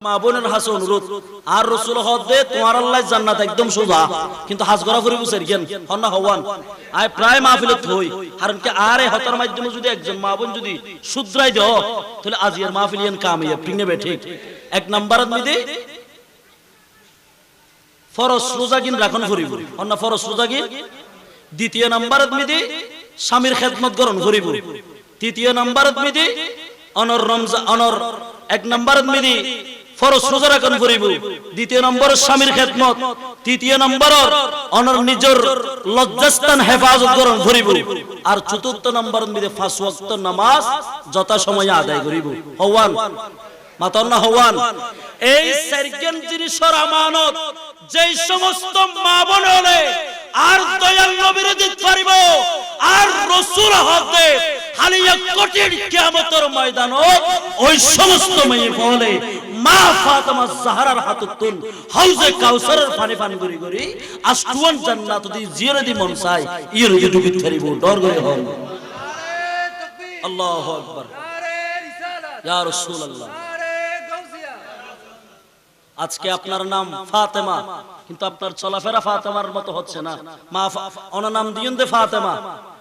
মা বোনের হাসে অনুরোধ আর রাসূল হদে তোমার আল্লাহ জান্নাত একদম সোজা কিন্তু হাজ করা করি বুঝের জ্ঞান হন্না হওয়ান আয় প্রায় মাহফিলত হই কারণ কি আরে হতার মাধ্যমে যদি একজন মা বোন যদি শুধরাই দাও তাহলে আজিয়ার মাহফিলিয়ান কামিয়াব ঠিক নেবে ঠিক এক নাম্বার মিদে ফরজ রোজা কিন রাখন করিব হন্না ফরজ রোজা কিন দ্বিতীয় নাম্বার মিদে স্বামীর খেদমত করণ করিব তৃতীয় নাম্বার মিদে অনর রমজান অনর এক নাম্বার মিদে ফরজ রোজা রাখন করিব দ্বিতীয় নম্বর স্বামীর খেদমত তৃতীয় নম্বর অনর নিজের লজ্জাস্থান হেফাজত করণ করিব আর চতুর্থ নম্বর মিদে পাঁচ ওয়াক্ত নামাজ যথা সময়ে আদায় করিব হওয়ান মাতান্না হওয়ান এই চারজন জিনিসের আমানত যেই সমস্ত মা বোন হলে আর দয়াল নবীর দিতে পারিব আর রাসূল হতে হালিয়া কঠিন কিয়ামতের ময়দানে ওই সমস্ত মেয়ে বলে মা ফাতেমা জাহরার হাততুন হাউজে কাউসারের পানি পান করি করি আস্তুয়ান জান্নাত দি জিয়ারে দি মন চাই ইয়ের দি ডুবিত পারিব ডর করে হল আল্লাহু আকবার ইয়া রাসূলুল্লাহ আজকে আপনার নাম ফাতেমা কিন্তু আপনার চলাফেরা ফাতেমার মতো হচ্ছে না মা ওনার নাম দিয়েন দে ফাতেমা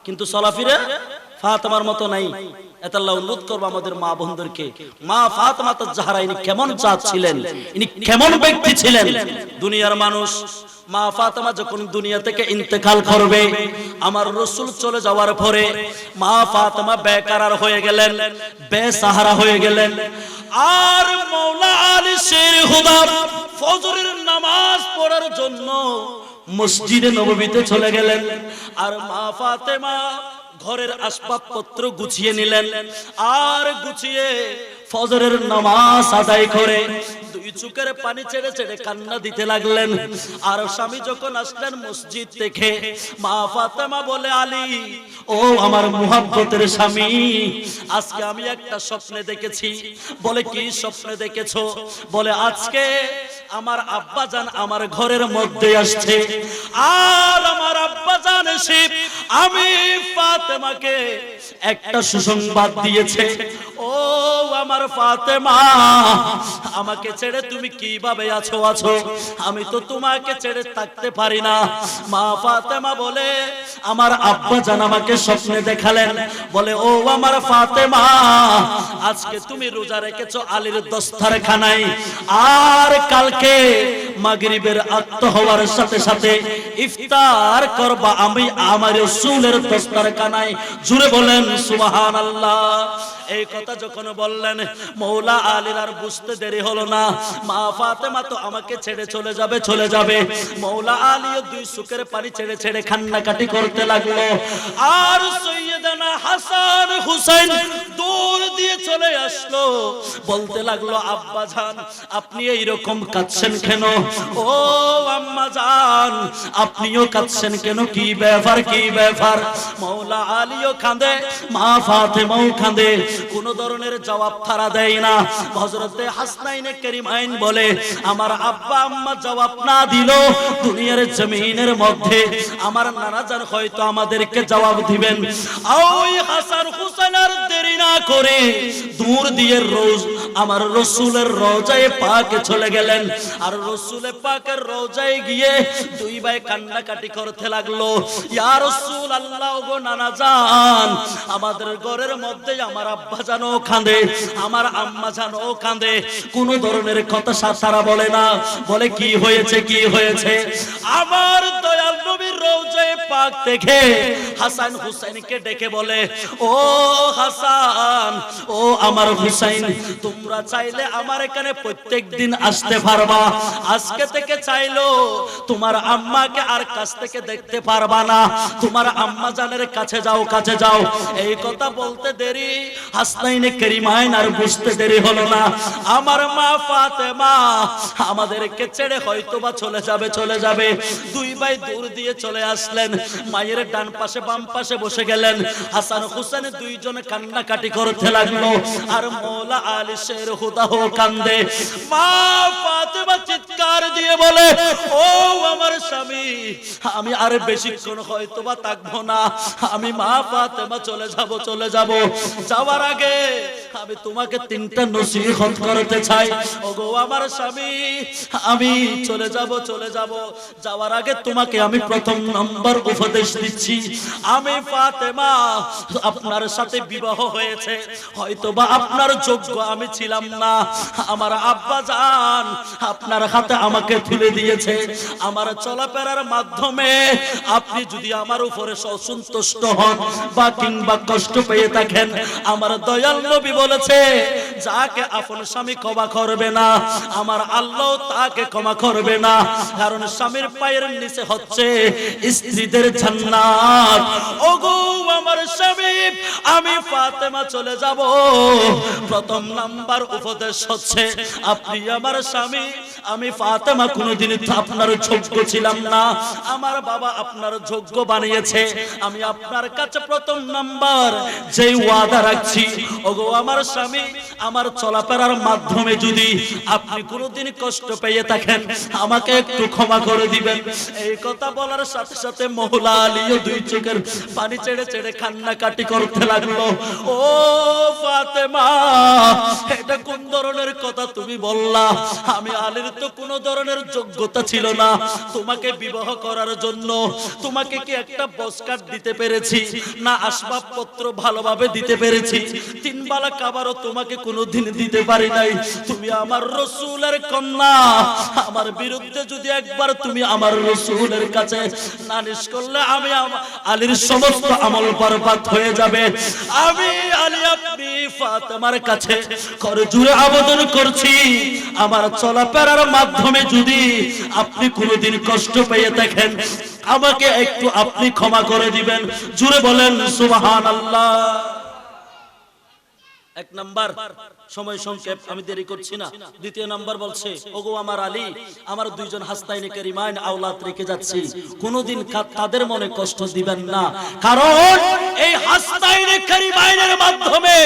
কিন্তু চলাফেরা ফাতেমার মতো নাই এতাল্লাহ অনুরোধ করব আমাদের মা বোনদেরকে মা ফাতেমা জাহরা ইনি কেমন জাত ছিলেন ইনি কেমন ব্যক্তি ছিলেন দুনিয়ার মানুষ মা ফাতেমা যখন দুনিয়া থেকে ইন্তেকাল করবে আমার রাসূল চলে যাওয়ার পরে মা ফাতেমা বেকারার হয়ে গেলেন বেসাহারা হয়ে গেলেন আর মাওলা আলী শের খুদা ফজরের নামাজ পড়ার জন্য মসজিদে নববীতে চলে গেলেন আর মা ফাতেমা ঘরের আসবাবপত্র গুছিয়ে নিলেন আর গুছিয়ে ফজরের নামাজ আদায় করে দুই চোখের পানি ছেড়ে ছেড়ে কান্না দিতে লাগলেন আর স্বামী যখন আসলেন মসজিদ থেকে মা ফাতেমা বলে আলী ও আমার মুহাব্বতের স্বামী আজকে আমি একটা স্বপ্নে দেখেছি বলে কি স্বপ্নে দেখেছো বলে আজকে আমার আব্বাজান আমার ঘরের মধ্যে আসছে আর আমার আব্বাজান এসে আমি ফাতেমাকে একটা সুসংবাদ দিয়েছে ও আমার ফাতেমা আমাকে ছেড়ে তুমি কিভাবে আছো আমি তো তোমাকে ছেড়ে থাকতে পারি না মা ফাতেমা বলে আমার আব্বাজান আমাকে স্বপ্নে দেখালেন বলে ও আমার ফাতেমা আজকে তুমি রোজা রেখেছো আলীর দস্তরখানায় আর কালকে মাগরিবের আত্ত হওয়ার সাথে সাথে ইফতার করবা আমি আমার রাসূলের দস্তরখানায় জুড়ে বলেন সুবহানাল্লাহ এই কথা যখন বললেন মাওলা আলীর আর বুঝতে দেরি হলো না মা ফাতেমা তো আমাকে ছেড়ে চলে যাবে মাওলা আলী দুই চোখের পানি ছেড়ে ছেড়ে কান্নাকাটি করতে লাগলো আর সৈয়দনা হাসান হুসাইন দৌড় দিয়ে চলে আসলো বলতে লাগলো আব্বা জান আপনি এই রকম কাঁদছেন কেন ও আম্মা জান আপনিও কাঁদছেন কেন কি ব্যাপার মাওলা আলীও কাঁদে মা ফাতেমাও কাঁদে কোন ধরনের জবাব তারা দেয় না হযরতে হাসনাইনে কারিমাইন বলে আমার আব্বা আম্মা জবাব না দিল দুনিয়ার জমিনের মধ্যে আমার নানা জান হয়তো আমাদেরকে জবাব দিবেন ওই হাসান হুসাইনের দেরি না করে দূর দিয়ে রোজ আমার রাসূলের রওজায়ে পাকে চলে গেলেন আর রাসূলে পাকের রওজায় গিয়ে দুই ভাই কান্নাকাটি করতে লাগলো ইয়া রাসূলুল্লাহ গো নানা জান আমাদের ঘরের মধ্যে আমার আব্বা জানো কাঁদে আমার আম্মা জানো কাঁদে কোন ধরনের কথা সারা বলে না বলে কি হয়েছে আমার দয়াল নবীর রওজায়ে পাক থেকে হাসান হুসাইনকে ডেকে বলে ও হাসান ও আমার হুসাইন তোমরা চাইলে আমার এখানে প্রত্যেকদিন আসতে পারবা আজকে থেকে চাইলো তোমার আম্মাকে আর কাছ থেকে দেখতে পারবা না তোমার আম্মা জানের কাছে যাও এই কথা বলতে দেরি হাসনাইনে কারিমাইন আর বুঝতে দেরি হলো না আমার মা ফাতেমা আমাদেরকে ছেড়ে হয়তোবা চলে যাবে দুই ভাই দূর দিয়ে চলে আসলেন মায়ের ডান পাশে বাম পাশে বসে গেলেন হাসান হুসেন দুইজনে কান্নাকাটি করতে লাগলো আর মাওলা আলী শের খুদা কান্দে মা ফাতেমা চিৎকার দিয়ে বলে, ও আমার স্বামী, আমি আর বেশিক্ষণ হয়তোবা থাকবো না, আমি মা ফাতেমা চলে যাব। যাওয়ার আগে আমি তোমাকে তিনটা নসিহত করতে চাই। ওগো আমার স্বামী, আমি চলে যাব। যাওয়ার আগে তোমাকে আমি প্রথম নম্বর উপদেশ দিচ্ছি, আমি ফাতেমা, আপনার সাথে বিবাহ হয়েছে, হয়তোবা আপনার যোগ্য আমি ছিলাম না, আমার আব্বা জান আপনার হাতে আমাকে তুলে দিয়েছে। আমার চলাফেরার মাধ্যমে আপনি যদি আমার উপরে অসন্তুষ্ট হন বা কিংবা কষ্ট পেয়ে থাকেন, আমার দয়াল নবী বলেছে, যাকে আপন স্বামী ক্ষমা করবে না, আমার আল্লাহ তাকে ক্ষমা করবে না। কারণ স্বামীর পায়ের নিচে হচ্ছে স্ত্রীদের জান্নাত। ওগো আমার স্বামী, আমি ফাতেমা চলে যাব। প্রথম নাম্বার উপদেশ হচ্ছে, আপনি আমার স্বামী, আমি ফাতেমা কোনোদিন আপনার যোগ্য ছিলাম না, আমার বাবা আপনার যোগ্য বানিয়েছে। আমি আপনার কাছে প্রথম নাম্বার যে ওয়াদা রাখছি, ওগো আমার স্বামী, আমার চলাফেরার মাধ্যমে যদি আপনি কোনোদিন কষ্ট পেয়ে থাকেন, আমাকে একটু ক্ষমা করে দিবেন। এই কথা বলার সাথে সাথে মওলা আলীও দুই চোখের পানি ছেড়ে কান্নাকাটি করতে লাগলো। ও ফাতেমা, এটা কোন ধরনের কথা তুমি বললা? আমি আলীর তো কোনো ধরনের যোগ্যতা ছিল না তোমাকে বিবাহ করার জন্য। তোমাকে কি একটা বসকাট দিতে পেরেছি না? আসবাবপত্র ভালোভাবে দিতে পেরেছি? তিন বেলা খাবারও তোমাকে কোনোদিন দিতে পারি নাই। তুমি আমার রাসূলের কন্যা, আমার বিরুদ্ধে যদি একবার তুমি আমার রাসূলের কাছে নালিশ করলে আমি আলীর সমস্ত আমল বরবাদ হয়ে যাবে। আমি আলী, আপনি ফাতেমার কাছে করজোড়ে আবেদন করছি, আমার চলাফেরার মাধ্যমে যদি আপনি কোনোদিন কষ্ট পেয়ে দেখেন, আমাকে একটু আপনি ক্ষমা করে দিবেন। জুড়ে বলেন সুবহানাল্লাহ। এক নাম্বার, সময় সংক্ষেপ, আমি দেরি করছি না। দ্বিতীয় নাম্বার বলছে, ওগো আমার আলী, আমার দুইজন হাসনাইনে কারিমাইন আওলাদ রেখে যাচ্ছি, কোনোদিন তাদের মনে কষ্ট দিবেন না। কারণ এই হাসনাইনে কারিমাইনের মাধ্যমে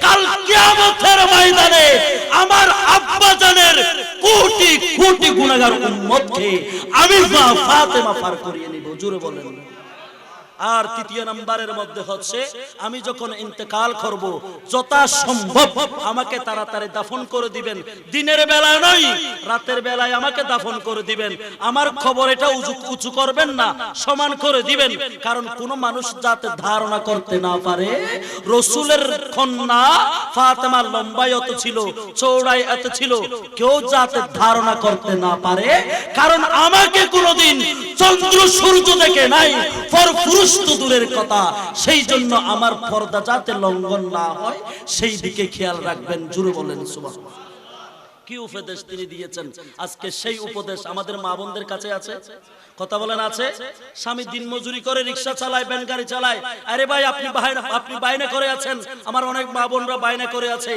কাল কিয়ামতের ময়দানে আমার আব্বা জানের কোটি কোটি গুনাহগার উম্মতকে আমি মা ফাতেমা পার করিয়ে নিব। জোরে বলেন। আর তৃতীয় নাম্বারের মধ্যে হচ্ছে, আমি যখন ইন্তেকাল করব, যথাসম্ভব আমাকে তাড়াতাড়ি দাফন করে দিবেন। দিনের বেলায় নয়, রাতের বেলায় আমাকে দাফন করে দিবেন। আমার খবর এটা উঁচু করবেন না, সমান করে দিবেন। কারণ কোন মানুষ যাতে ধারণা করতে না পারে রাসূলের কন্যা ফাতেমা লম্বাই এত ছিল, চওড়াই এত ছিল, কেউ যাতে ধারণা করতে না পারে। কারণ আমাকে কোনোদিন চন্দ্র সূর্য দেখে নাই, পুরুষ তো দূরের কথা, সেই জন্য আমার পর্দা যাতে লঙ্ঘন না হয় সেই দিকে খেয়াল রাখবেন। জুড়ে বলেন সুবহানাল্লাহ। কি উপদেশ তিনি দিয়েছেন, আজকে সেই উপদেশ আমাদের মা বোনদের কাছে আছে। কথা বলেন আছে? স্বামী দিন মজুরি করে, রিকশা চালায়, ভ্যান গাড়ি চালায়, আরে ভাই আপনি বাইনা করে আছেন। আমার অনেক মা বোনরা বাইনা করে আছে,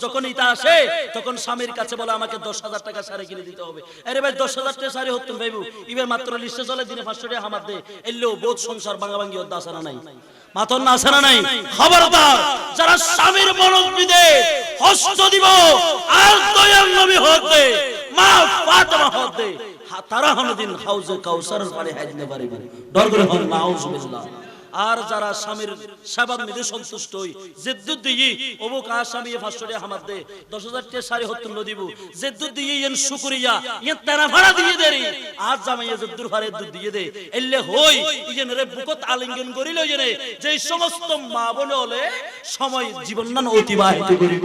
যখন ঈদ আসে তখন স্বামীর কাছে বলে আমাকে 10,000 টাকা শাড়ি কিনে দিতে হবে। আরে ভাই 10,000 টাকা শাড়ি হতো ভাইবু, ইবের মাত্র লিস্টে চলে, দিনে 500 টাকা হামাত দে, এলেও বোধ সংসার ভাঙাভাঙি হতে আসে না নাই, মাতন না আসে না নাই। খবরদার, যারা স্বামীর মনোজ বিদে হস্ত দিব আর দয়াল নবী হতে মা ফাতেমা হতে, তারা কোনদিন হাউজে কাউসারের পানি হাইতে পারিবে। ডর করে হন নাউজুবিল্লাহ। আর যারা স্বামীর সেবার নিতে সন্তুষ্ট হই, জিদ্দুদ দিই ওবো কা স্বামী 500 টাকা হামাত দে, 10,000 টাকা শাড়ি হতুন দিব, জিদ্দুদ দিই এন শুকরিয়া ইন তেরা ভাড়া দিয়ে দেরি, আজ জামাই জিদ্দুর ভাড়া দুধ দিয়ে দে, এলে হই ইন রে বুকত আলিঙ্গন করিল ইনে, যে সমস্ত মা বলে হলে সময় জীবন নান অতিবাহিত করিব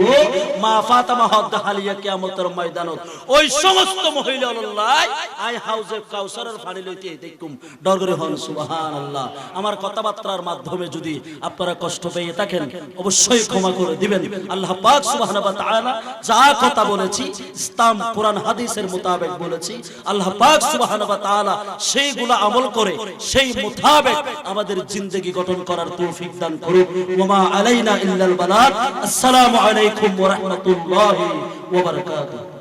মা ফাতেমা হদ হালিয়া কিয়ামতের ময়দানত, ওই সমস্ত মহিলা আল্লাহ আই হাউজে কাউসারের পানি লইতে দেখুম। ডর করে হন সুবহানাল্লাহ। আমার কথা মাধ্যমে যদি আপনারা কষ্ট পেয়ে থাকেন অবশ্যই ক্ষমা করে দিবেন। আল্লাহ পাক সুবহানাহু ওয়া তাআলা যা কথা বলেছি ইসলাম কোরআন হাদিসের মোতাবেক বলেছি, আল্লাহ পাক সুবহানাহু ওয়া তাআলা সেইগুলো আমল করে সেই মোতাবেক আমাদের জিন্দেগি গঠন করার তৌফিক দান করুন। ওয়া মা আলাইনা ইল্লাল বালাগ। আসসালামু আলাইকুম ওয়া রাহমাতুল্লাহি ওয়া বারাকাতুহু।